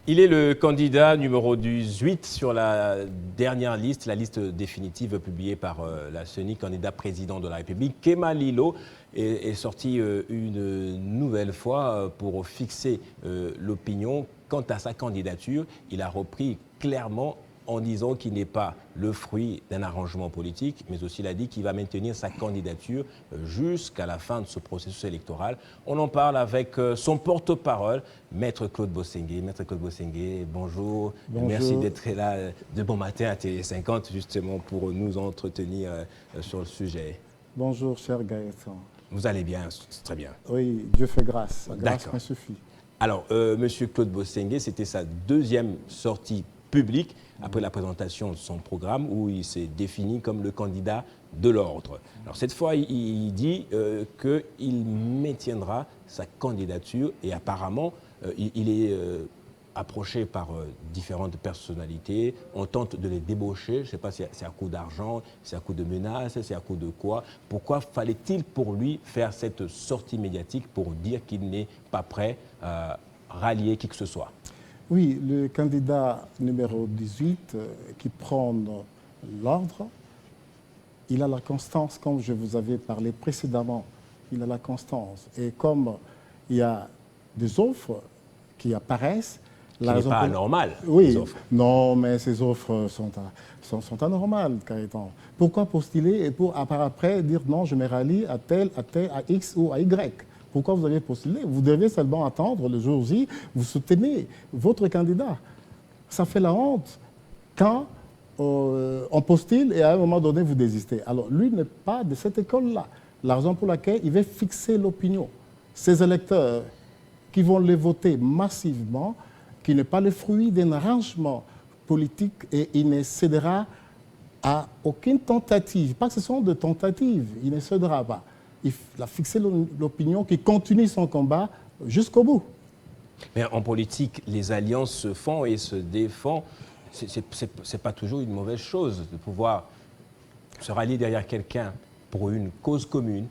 Il est le candidat numéro 18 sur la dernière liste, la liste définitive publiée par la CENI, candidat président de la République. Kéma Lilo est sorti une nouvelle fois pour fixer l'opinion quant à sa candidature. Il a repris clairement en disant qu'il n'est pas le fruit d'un arrangement politique, mais aussi il a dit qu'il va maintenir sa candidature jusqu'à la fin de ce processus électoral. On en parle avec son porte-parole, Maître Claude Bossengue. Maître Claude Bossengue, bonjour. Bonjour. Merci d'être là de bon matin à Télé 50, justement pour nous entretenir sur le sujet. Bonjour, cher Gaëtan. Vous allez bien, très bien. Oui, Dieu fait grâce. La grâce me suffit. Alors, Monsieur Claude Bossengue, c'était sa deuxième sortie publique après la présentation de son programme où il s'est défini comme le candidat de l'ordre. Alors cette fois, il dit qu'il maintiendra sa candidature et apparemment, il est approché par différentes personnalités. On tente de les débaucher. Je ne sais pas si c'est à coup d'argent, c'est à coup de menaces, c'est à coup de quoi. Pourquoi fallait-il pour lui faire cette sortie médiatique pour dire qu'il n'est pas prêt à rallier qui que ce soit? Oui, le candidat numéro 18 qui prend l'ordre, il a la constance, comme je vous avais parlé précédemment. Il a la constance. Et comme il y a des offres qui apparaissent... Ce n'est pas anormal, oui, les offres. Non, mais ces offres sont anormales, Gaëtan. Pourquoi postuler et pour après dire non, je me rallie à tel, à X ou à Y? Pourquoi vous avez postulé? Vous devez seulement attendre le jour J, vous soutenez votre candidat. Ça fait la honte quand on postule et à un moment donné, vous désistez. Alors, lui n'est pas de cette école-là. La raison pour laquelle il veut fixer l'opinion. Ces électeurs qui vont les voter massivement, qui n'est pas le fruit d'un arrangement politique et il ne cédera à aucune tentative. Pas que ce sont des tentatives, il ne cédera pas. Il a fixé l'opinion qui continue son combat jusqu'au bout. Mais en politique, les alliances se font et se défendent. Ce n'est pas toujours une mauvaise chose de pouvoir se rallier derrière quelqu'un pour une cause commune.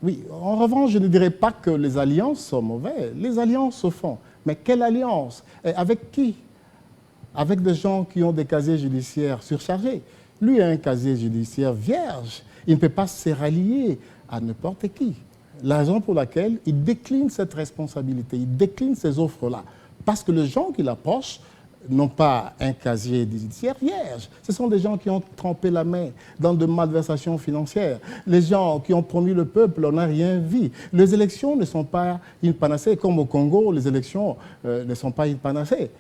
Oui, en revanche, je ne dirais pas que les alliances sont mauvaises. Les alliances se font. Mais quelle alliance? Et avec qui? Avec des gens qui ont des casiers judiciaires surchargés. Lui a un casier judiciaire vierge. Il ne peut pas se rallier à n'importe qui. La raison pour laquelle il décline cette responsabilité, il décline ces offres-là. Parce que les gens qui l'approchent n'ont pas un casier judiciaire vierge. Ce sont des gens qui ont trempé la main dans de malversations financières. Les gens qui ont promis le peuple, on n'a rien vu. Les élections ne sont pas une panacée. Comme au Congo, les élections ne sont pas une panacée.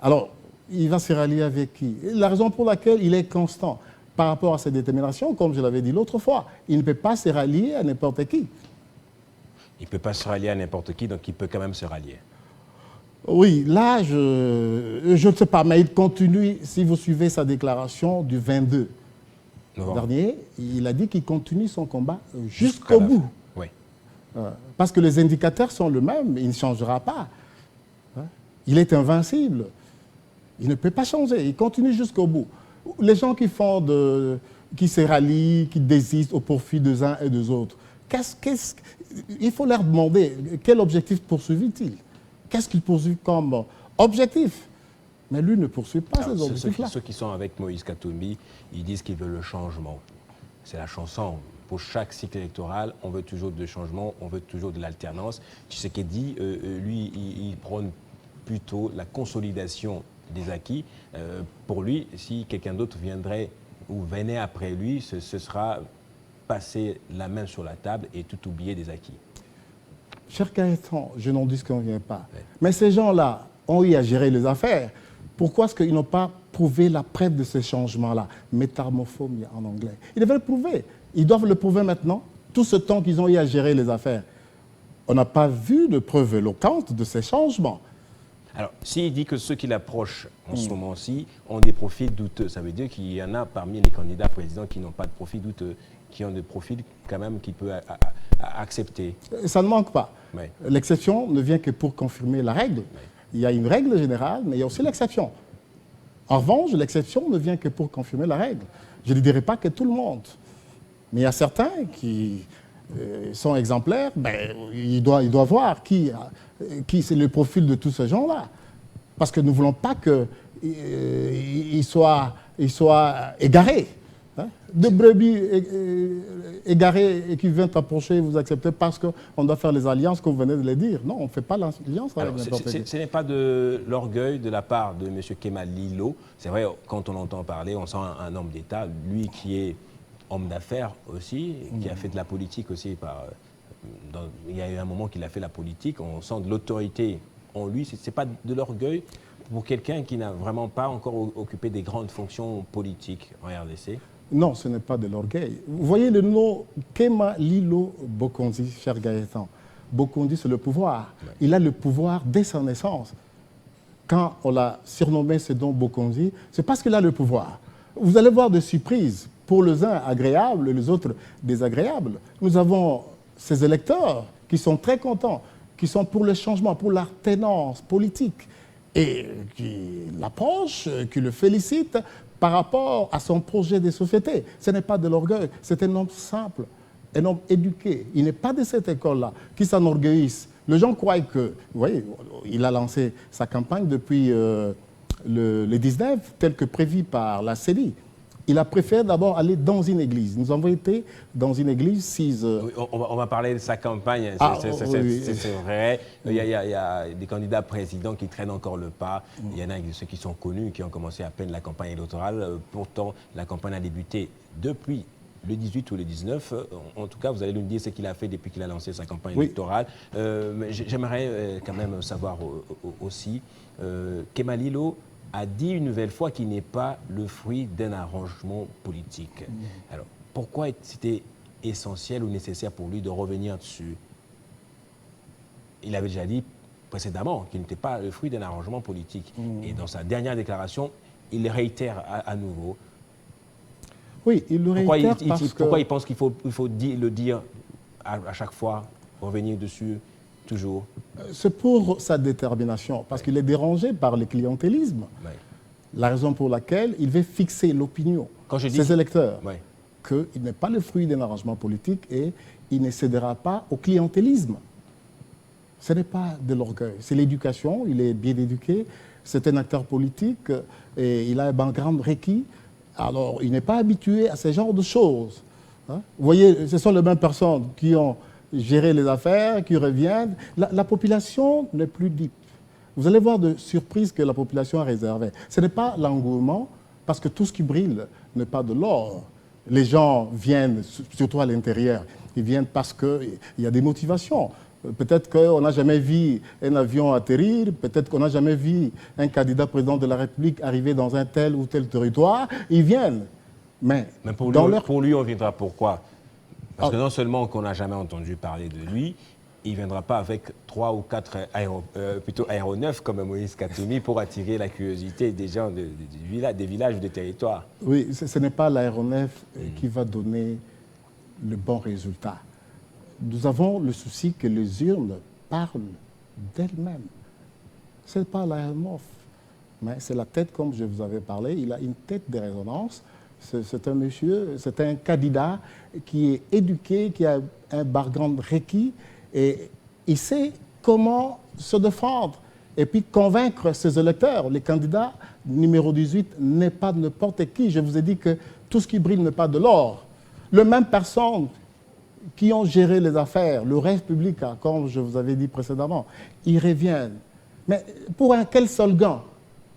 Alors, il va se rallier avec qui? La raison pour laquelle il est constant par rapport à ses déterminations, comme je l'avais dit l'autre fois, il ne peut pas se rallier à n'importe qui. Il ne peut pas se rallier à n'importe qui, donc il peut quand même se rallier. Oui, là, je ne sais pas, mais il continue, si vous suivez sa déclaration du 22 dernier, il a dit qu'il continue son combat jusqu'au bout. Oui. Parce que les indicateurs sont les mêmes, il ne changera pas. Il est invincible. Il ne peut pas changer, il continue jusqu'au bout. Les gens qui se rallient, qui désistent au profit des uns et des autres, il faut leur demander quel objectif poursuivit-il? Qu'est-ce qu'il poursuit comme objectif? Mais lui ne poursuit pas ces objectifs-là. Ceux qui sont avec Moïse Katumbi, ils disent qu'ils veulent le changement. C'est la chanson. Pour chaque cycle électoral, on veut toujours de changement, on veut toujours de l'alternance. Tshisekedi, lui, il prône plutôt la consolidation des acquis. Pour lui, si quelqu'un d'autre viendrait ou venait après lui, ce sera passer la main sur la table et tout oublier des acquis. Cher Gaëtan, je n'en dis qu'on ne vient pas. Oui. Mais ces gens-là ont eu à gérer les affaires. Pourquoi est-ce qu'ils n'ont pas prouvé la preuve de ces changements-là? Métamorphose en anglais. Ils devaient le prouver. Ils doivent le prouver maintenant, tout ce temps qu'ils ont eu à gérer les affaires. On n'a pas vu de preuve éloquente de ces changements. Alors, s'il dit que ceux qui l'approchent en ce moment-ci ont des profils douteux, ça veut dire qu'il y en a parmi les candidats présidents qui n'ont pas de profil douteux, qui ont des profils quand même qu'il peut accepter. Ça ne manque pas. Oui. L'exception ne vient que pour confirmer la règle. Oui. Il y a une règle générale, mais il y a aussi l'exception. En revanche, l'exception ne vient que pour confirmer la règle. Je ne dirais pas que tout le monde. Mais il y a certains qui sont exemplaires, ben, il doit voir qui c'est le profil de tous ces gens-là. Parce que nous ne voulons pas qu'il soit égaré. Hein? De brebis égarées et qui viennent approcher, vous acceptez parce qu'on doit faire les alliances, comme vous venez de le dire. Non, on ne fait pas l'alliance avec n'importe qui. Ce n'est pas de l'orgueil de la part de M. Kemal Lilo. C'est vrai, quand on entend parler, on sent un homme d'État, lui qui est homme d'affaires aussi, qui a fait de la politique aussi. Il y a eu un moment qu'il a fait la politique, on sent de l'autorité en lui. Ce n'est pas de l'orgueil pour quelqu'un qui n'a vraiment pas encore occupé des grandes fonctions politiques en RDC? Non, ce n'est pas de l'orgueil. Vous voyez le nom Kema Lilo Bokondi, cher Gaëtan. Bokondi, c'est le pouvoir. Ouais. Il a le pouvoir dès sa naissance. Quand on l'a surnommé ce nom Bokondi, c'est parce qu'il a le pouvoir. Vous allez voir des surprises, pour les uns agréables et les autres désagréables. Nous avons ces électeurs qui sont très contents, qui sont pour le changement, pour la tenance politique, et qui l'approchent, qui le félicitent par rapport à son projet de société. Ce n'est pas de l'orgueil, c'est un homme simple, un homme éduqué. Il n'est pas de cette école-là qui s'enorgueillisse. Les gens croient que, vous voyez, il a lancé sa campagne depuis le 19, tel que prévu par la CENI. Il a préféré d'abord aller dans une église. Nous avons été dans une église 6 heures. Oui, on va parler de sa campagne, c'est vrai. Il y a des candidats présidents qui traînent encore le pas. Il y en a ceux qui sont connus, qui ont commencé à peine la campagne électorale. Pourtant, la campagne a débuté depuis le 18 ou le 19. En tout cas, vous allez nous dire ce qu'il a fait depuis qu'il a lancé sa campagne électorale. J'aimerais quand même savoir aussi, Kemal Lilo a dit une nouvelle fois qu'il n'est pas le fruit d'un arrangement politique. Alors, pourquoi c'était essentiel ou nécessaire pour lui de revenir dessus? Il avait déjà dit précédemment qu'il n'était pas le fruit d'un arrangement politique. Et dans sa dernière déclaration, il réitère à nouveau. Oui, il le réitère pourquoi il pense qu'il faut le dire à chaque fois, revenir dessus toujours? C'est pour sa détermination, parce qu'il est dérangé par le clientélisme. Oui. La raison pour laquelle il veut fixer l'opinion de ses électeurs, qu'il n'est pas le fruit d'un arrangement politique et il ne cédera pas au clientélisme. Ce n'est pas de l'orgueil, c'est l'éducation, il est bien éduqué, c'est un acteur politique et il a un background requis. Alors, il n'est pas habitué à ce genre de choses. Hein? Vous voyez, ce sont les mêmes personnes qui ont gérer les affaires, qui reviennent. La population n'est plus dite. Vous allez voir de surprises que la population a réservées. Ce n'est pas l'engouement, parce que tout ce qui brille n'est pas de l'or. Les gens viennent, surtout à l'intérieur, ils viennent parce qu'il y a des motivations. Peut-être qu'on n'a jamais vu un avion atterrir, peut-être qu'on n'a jamais vu un candidat président de la République arriver dans un tel ou tel territoire. Ils viennent. Mais pour lui, on viendra pourquoi? Parce que non seulement qu'on n'a jamais entendu parler de lui, il ne viendra pas avec 3 ou 4 aéronefs comme Moïse Katumbi pour attirer la curiosité des gens des villages ou des territoires. Oui, ce n'est pas l'aéronef qui va donner le bon résultat. Nous avons le souci que les urnes parlent d'elles-mêmes. Ce n'est pas l'aéronef, mais c'est la tête, comme je vous avais parlé. Il a une tête de résonance. C'est un monsieur, c'est un candidat qui est éduqué, qui a un background requis et il sait comment se défendre et puis convaincre ses électeurs. Le candidat numéro 18 n'est pas n'importe qui. Je vous ai dit que tout ce qui brille n'est pas de l'or. Les mêmes personnes qui ont géré les affaires, le rêve public, comme je vous avais dit précédemment, ils reviennent. Mais pour quel slogan?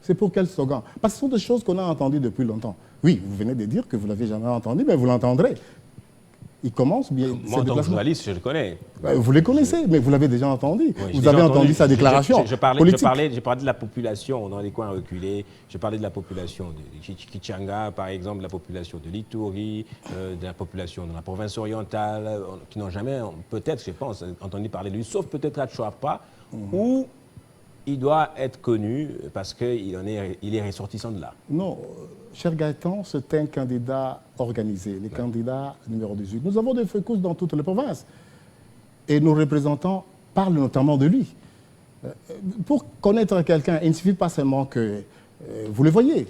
C'est pour quel slogan? Parce que ce sont des choses qu'on a entendues depuis longtemps. Oui, vous venez de dire que vous ne l'avez jamais entendu, mais vous l'entendrez. Il commence bien. Moi, en tant que journaliste, je le connais. Vous le connaissez, mais vous l'avez déjà entendu. Oui, vous avez entendu sa déclaration. Je parlais de la population dans les coins reculés. Je parlais de la population de Kichanga, par exemple, de la population de l'Ituri, de la population de la province orientale, qui n'ont jamais, peut-être, je pense, entendu parler de lui, sauf peut-être à Tchouapa, où il doit être connu parce qu'il est ressortissant de là. Non, cher Gaëtan, c'est un candidat organisé, le candidat numéro 18. Nous avons des focus dans toutes les provinces. Et nos représentants parlent notamment de lui. Pour connaître quelqu'un, il ne suffit pas seulement que vous le voyez,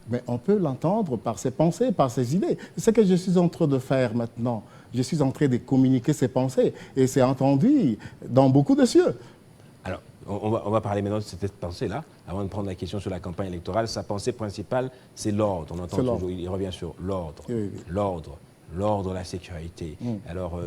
mais on peut l'entendre par ses pensées, par ses idées. C'est ce que je suis en train de faire maintenant. Je suis en train de communiquer ses pensées et c'est entendu dans beaucoup de cieux. Alors, On va parler maintenant de cette pensée-là, avant de prendre la question sur la campagne électorale. Sa pensée principale, c'est l'ordre. On entend toujours, il revient sur l'ordre, l'ordre, la sécurité. Alors,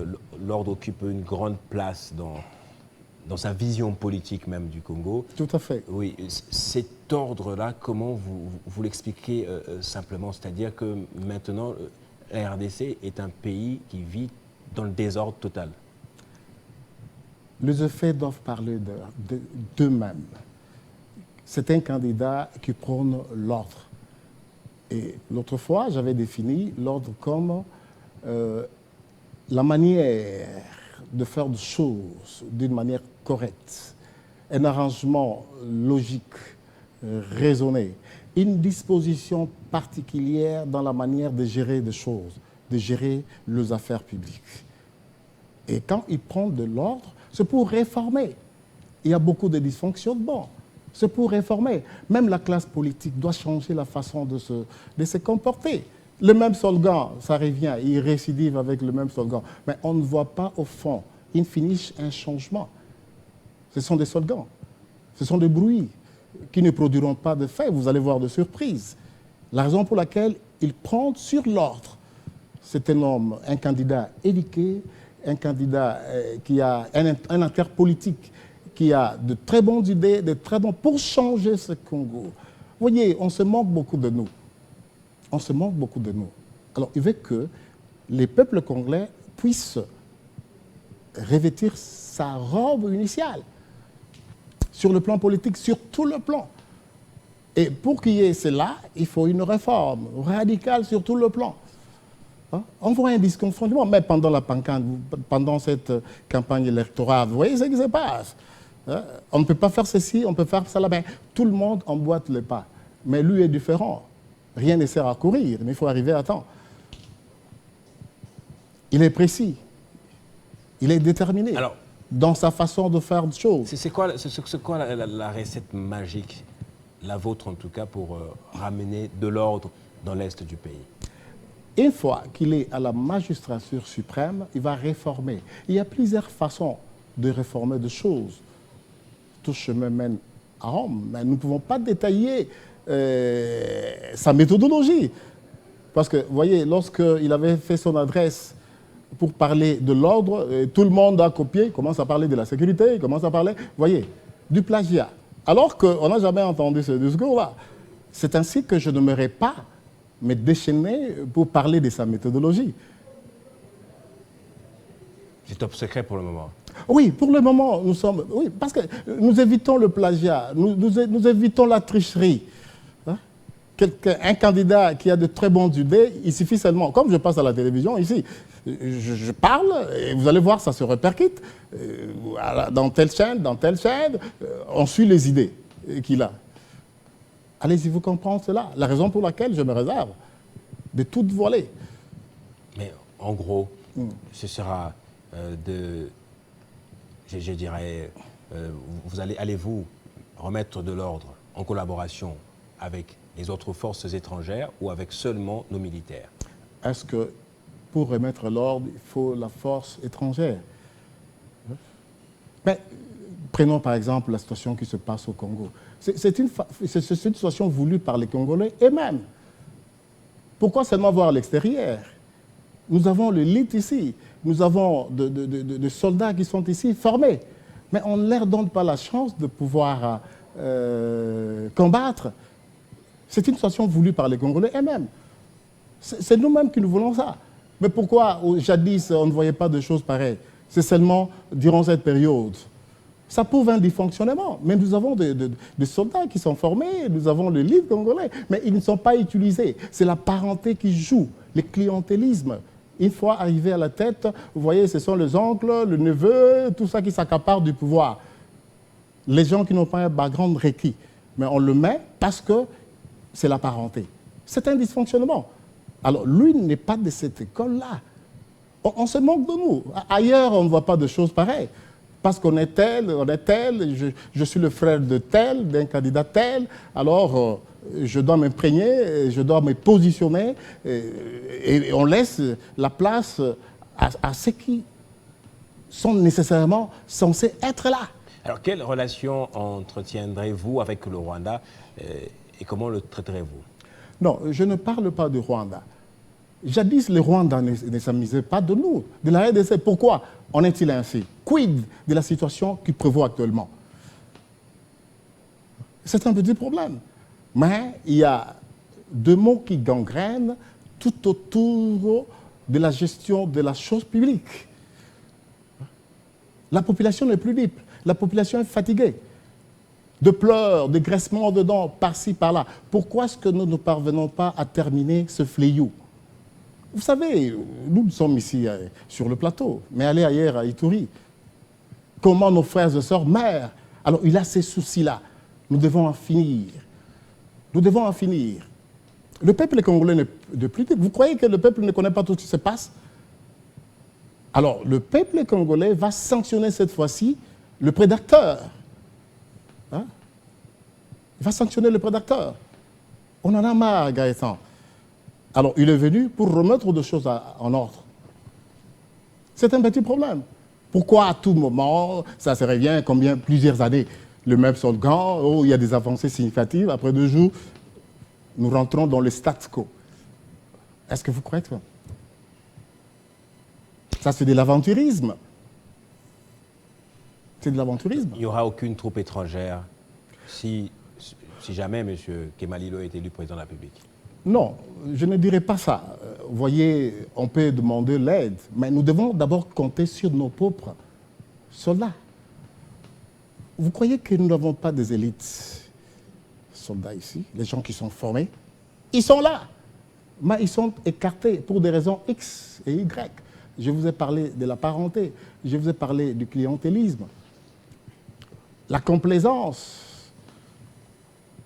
l'ordre occupe une grande place dans sa vision politique même du Congo. Tout à fait. Oui, cet ordre-là, comment vous l'expliquez simplement? C'est-à-dire que maintenant, la RDC est un pays qui vit dans le désordre total. Les effets doivent parler d'eux-mêmes. C'est un candidat qui prône l'ordre. Et l'autre fois, j'avais défini l'ordre comme la manière de faire des choses d'une manière correcte, un arrangement logique, raisonné, une disposition particulière dans la manière de gérer des choses, de gérer les affaires publiques. Et quand il prend de l'ordre, c'est pour réformer. Il y a beaucoup de dysfonctionnements. C'est pour réformer. Même la classe politique doit changer la façon de se comporter. Le même slogan, ça revient, il récidive avec le même slogan. Mais on ne voit pas au fond, in finish, un changement. Ce sont des slogans, ce sont des bruits qui ne produiront pas de faits. Vous allez voir de surprises. La raison pour laquelle il prend sur l'ordre, c'est un homme, un candidat éduqué, un candidat qui a un interpolitique, qui a de très bonnes idées, de très bons pour changer ce Congo. Vous voyez, on se moque beaucoup de nous. On se moque beaucoup de nous. Alors, il veut que les peuples congolais puissent revêtir sa robe initiale sur le plan politique, sur tout le plan. Et pour qu'il y ait cela, il faut une réforme radicale sur tout le plan. On voit un disconfrontement, mais pendant la pancarte, pendant cette campagne électorale, vous voyez ce qui se passe. On ne peut pas faire ceci, on peut faire cela, mais tout le monde emboîte le pas. Mais lui est différent. Rien ne sert à courir, mais il faut arriver à temps. Il est précis. Il est déterminé. Alors, dans sa façon de faire des choses. C'est quoi la recette magique, la vôtre en tout cas, pour ramener de l'ordre dans l'Est du pays? Une fois qu'il est à la magistrature suprême, il va réformer. Il y a plusieurs façons de réformer des choses. Tout chemin mène à Rome, mais nous ne pouvons pas détailler sa méthodologie. Parce que, vous voyez, lorsqu'il avait fait son adresse pour parler de l'ordre, tout le monde a copié, il commence à parler de la sécurité, il commence à parler, vous voyez, du plagiat. Alors qu'on n'a jamais entendu ce discours-là. C'est ainsi que je n'aimerais pas me déchaîner pour parler de sa méthodologie. C'est top secret pour le moment. Oui, pour le moment, nous sommes... Oui, parce que nous évitons le plagiat, nous évitons la tricherie. Un candidat qui a de très bonnes idées, il suffit seulement, comme je passe à la télévision ici, je parle et vous allez voir, ça se répercute dans telle chaîne, on suit les idées qu'il a. Allez-y, vous comprenez cela. La raison pour laquelle je me réserve de tout voiler. Mais en gros, ce sera je dirais, allez-vous remettre de l'ordre en collaboration avec les autres forces étrangères ou avec seulement nos militaires? Est-ce que pour remettre l'ordre, il faut la force étrangère? Mais prenons par exemple la situation qui se passe au Congo. C'est une situation voulue par les Congolais eux-mêmes. Pourquoi seulement voir à l'extérieur? Nous avons l'élite ici, nous avons des soldats qui sont ici formés, mais on ne leur donne pas la chance de pouvoir combattre. C'est une situation voulue par les Congolais eux-mêmes. C'est nous-mêmes qui nous voulons ça. Mais pourquoi, jadis, on ne voyait pas de choses pareilles? C'est seulement durant cette période. Ça prouve un dysfonctionnement. Mais nous avons des soldats qui sont formés, nous avons l'élite congolais, mais ils ne sont pas utilisés. C'est la parenté qui joue, le clientélisme. Une fois arrivé à la tête, vous voyez, ce sont les oncles, le neveu, tout ça qui s'accapare du pouvoir. Les gens qui n'ont pas un background requis. Mais on le met parce que c'est la parenté. C'est un dysfonctionnement. Alors, lui n'est pas de cette école-là. On se moque de nous. Ailleurs, on ne voit pas de choses pareilles. Parce qu'on est tel, je suis le frère de tel, d'un candidat tel, alors je dois m'imprégner, je dois me positionner, et on laisse la place à ceux qui sont nécessairement censés être là. Alors, quelle relation entretiendrez-vous avec le Rwanda et comment le traiterez-vous? Non, je ne parle pas du Rwanda. Jadis, les Rwandais ne s'amusaient pas de nous, de la RDC. Pourquoi en est-il ainsi? Quid de la situation qui prévaut actuellement? C'est un petit problème. Mais il y a deux mots qui gangrènent tout autour de la gestion de la chose publique. La population n'est plus libre. La population est fatiguée. De pleurs, de graissements de dents, par-ci, par-là. Pourquoi est-ce que nous ne parvenons pas à terminer ce fléau? Vous savez, nous sommes ici sur le plateau, mais allez ailleurs à Ituri. Comment nos frères et sœurs meurent? Alors, il a ces soucis-là. Nous devons en finir. Nous devons en finir. Le peuple congolais n'est plus libre. Vous croyez que le peuple ne connaît pas tout ce qui se passe? Alors, le peuple congolais va sanctionner cette fois-ci le prédateur. Hein? Il va sanctionner le prédateur. On en a marre, Gaëtan. Alors, il est venu pour remettre des choses en ordre. C'est un petit problème. Pourquoi à tout moment, ça se revient combien, plusieurs années, le même slogan, oh, il y a des avancées significatives, après 2 jours, nous rentrons dans le statu quo. Est-ce que vous croyez que ça, c'est de l'aventurisme? C'est de l'aventurisme. Il n'y aura aucune troupe étrangère si jamais M. Kemalilo est élu président de la République? Non, je ne dirais pas ça. Vous voyez, on peut demander l'aide, mais nous devons d'abord compter sur nos propres soldats. Vous croyez que nous n'avons pas des élites soldats ici, les gens qui sont formés? Ils sont là, mais ils sont écartés pour des raisons X et Y. Je vous ai parlé de la parenté, je vous ai parlé du clientélisme, la complaisance.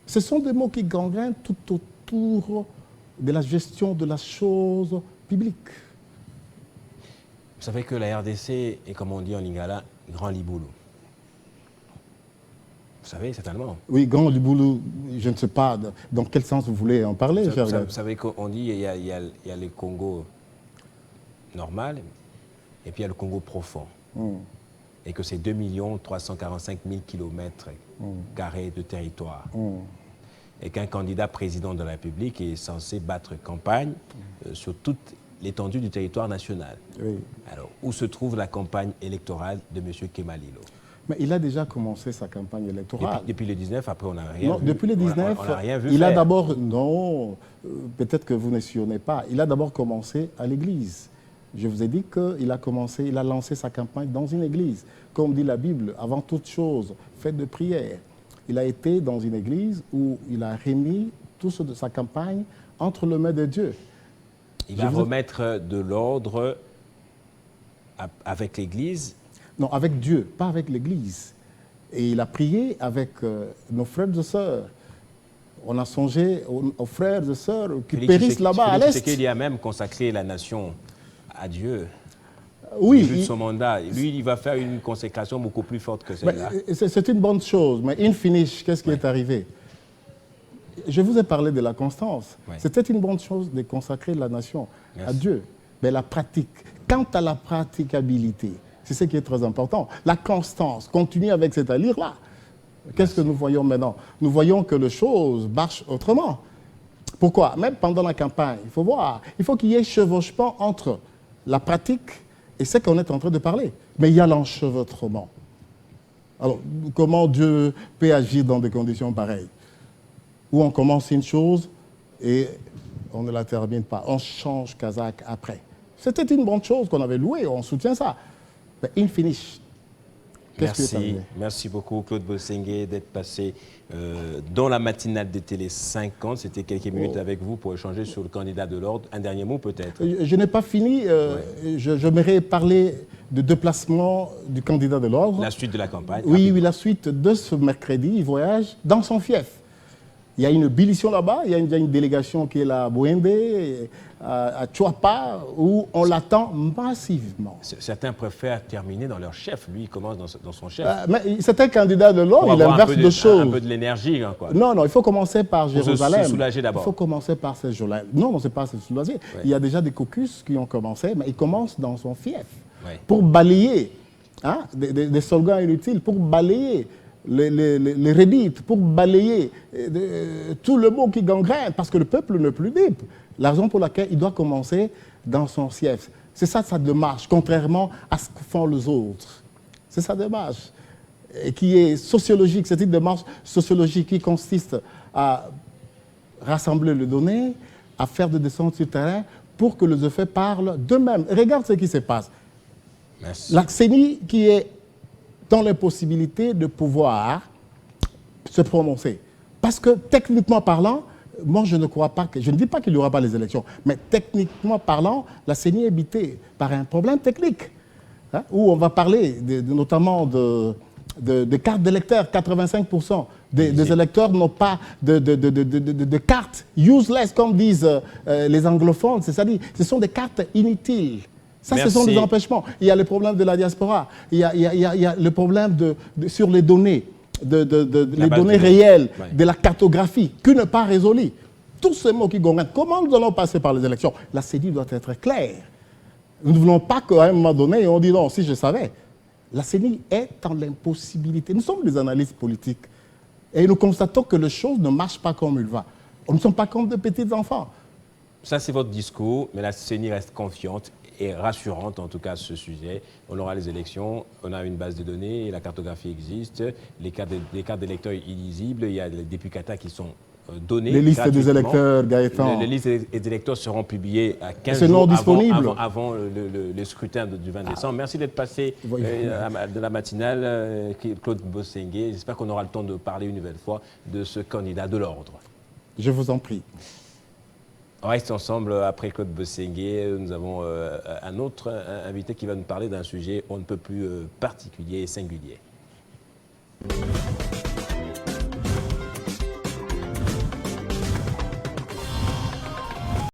Ce sont des mots qui gangrènent tout autour de la gestion de la chose publique. Vous savez que la RDC est, comme on dit en lingala, grand liboulou. Vous savez, certainement. Oui, grand liboulou, je ne sais pas dans quel sens vous voulez en parler. Vous savez qu'on dit qu'il y a le Congo normal et puis il y a le Congo profond. Et que c'est 2 345 000 kilomètres carrés de territoire. Et qu'un candidat président de la République est censé battre campagne sur toute l'étendue du territoire national. Oui. Alors, où se trouve la campagne électorale de M. Kemalilo? Mais il a déjà commencé sa campagne électorale. Depuis le 19, après on n'a rien vu. Depuis le 19, on n'a rien vu il faire. a d'abord, non, peut-être que vous ne suivez pas, il a d'abord commencé à l'église. Je vous ai dit qu'il a commencé, il a lancé sa campagne dans une église. Comme dit la Bible, avant toute chose, faites de prière. Il a été dans une église où il a remis tout ce de sa campagne entre les mains de Dieu. Il va remettre de l'ordre avec l'église? Non, avec Dieu, pas avec l'église. Et il a prié avec nos frères et sœurs. On a songé aux frères et sœurs qui périssent là-bas à l'Est. C'est qu'il a même consacré la nation à Dieu. Oui. Vu de son mandat. Lui, il va faire une consécration beaucoup plus forte que celle-là. C'est une bonne chose, mais in finish, qu'est-ce qui est arrivé? Je vous ai parlé de la constance. C'était une bonne chose de consacrer la nation à Dieu. Mais la pratique, quant à la praticabilité, c'est ce qui est très important. La constance, continuer avec cette allure-là. Qu'est-ce que nous voyons maintenant? Nous voyons que les choses marchent autrement. Pourquoi? Même pendant la campagne, il faut voir. Il faut qu'il y ait chevauchement entre la pratique et ce qu'on est en train de parler. Mais il y a l'enchevêtrement. Alors, comment Dieu peut agir dans des conditions pareilles? Où on commence une chose et on ne la termine pas. On change Kazakh après. C'était une bonne chose qu'on avait louée, on soutient ça. Mais in finish. Merci beaucoup Claude Bosengue d'être passé dans la matinale de Télé 50. C'était quelques minutes avec vous pour échanger sur le candidat de l'ordre. Un dernier mot peut-être? Je n'ai pas fini. J'aimerais parler de déplacement du candidat de l'ordre. La suite de la campagne. Oui, la suite de ce mercredi, il voyage dans son fief. Il y a une ébullition là-bas, il y a une délégation qui est là à Bouende, à Tchouapa, où on l'attend massivement. Certains préfèrent terminer dans leur chef. Lui, il commence dans son chef. Mais c'est un candidat de l'ordre, il inverse de choses. Un peu de l'énergie, hein, quoi. Non, il faut commencer par Jérusalem. Se soulager d'abord. Il faut commencer par ces jours-là. Non, c'est pas se soulager. Ouais. Il y a déjà des caucus qui ont commencé, mais il commence dans son fief pour balayer hein, des slogans inutiles pour balayer les redites, pour balayer tout le mot qui gangrène, parce que le peuple n'est plus libre. La raison pour laquelle il doit commencer dans son siège. C'est ça sa démarche, contrairement à ce que font les autres. C'est sa démarche, et qui est sociologique. C'est une démarche sociologique qui consiste à rassembler les données, à faire des descentes sur le terrain pour que les effets parlent d'eux-mêmes. Regarde ce qui se passe. Merci. La CENI qui est dans l'impossibilité de pouvoir se prononcer. Parce que techniquement parlant, moi je ne crois pas que, je ne dis pas qu'il n'y aura pas les élections, mais techniquement parlant, la CENI est habitée par un problème technique, hein, où on va parler notamment de cartes d'électeurs. 85% des électeurs n'ont pas de cartes useless, comme disent les anglophones, c'est-à-dire ce sont des cartes inutiles. Ça, Merci. Ce sont des empêchements. Il y a le problème de la diaspora, il y a le problème sur les données, les données réelles, ouais, de la cartographie, qui n'est pas résolue. Tous ces mots qui gourmandent, comment nous allons passer par les élections? La CENI doit être claire. Nous ne voulons pas qu'à un moment donné, on dise non, si je savais. La CENI est dans l'impossibilité. Nous sommes des analystes politiques et nous constatons que les choses ne marchent pas comme il va. Nous ne sommes pas comme de petits enfants. Ça, c'est votre discours, mais la CENI reste confiante et rassurante, en tout cas, à ce sujet. On aura les élections, on a une base de données, la cartographie existe, les cartes d'électeurs illisibles, il y a des duplicata qui sont donnés. Les listes des électeurs, Gaëtan. Les listes des électeurs seront publiées à 15 C'est non jours disponible. avant le scrutin du 20 décembre. Merci d'être passé de la matinale, Claude Bossengue. J'espère qu'on aura le temps de parler une nouvelle fois de ce candidat de l'ordre. Je vous en prie. On reste ensemble après Claude Bossengue. Nous avons un autre invité qui va nous parler d'un sujet on ne peut plus particulier et singulier.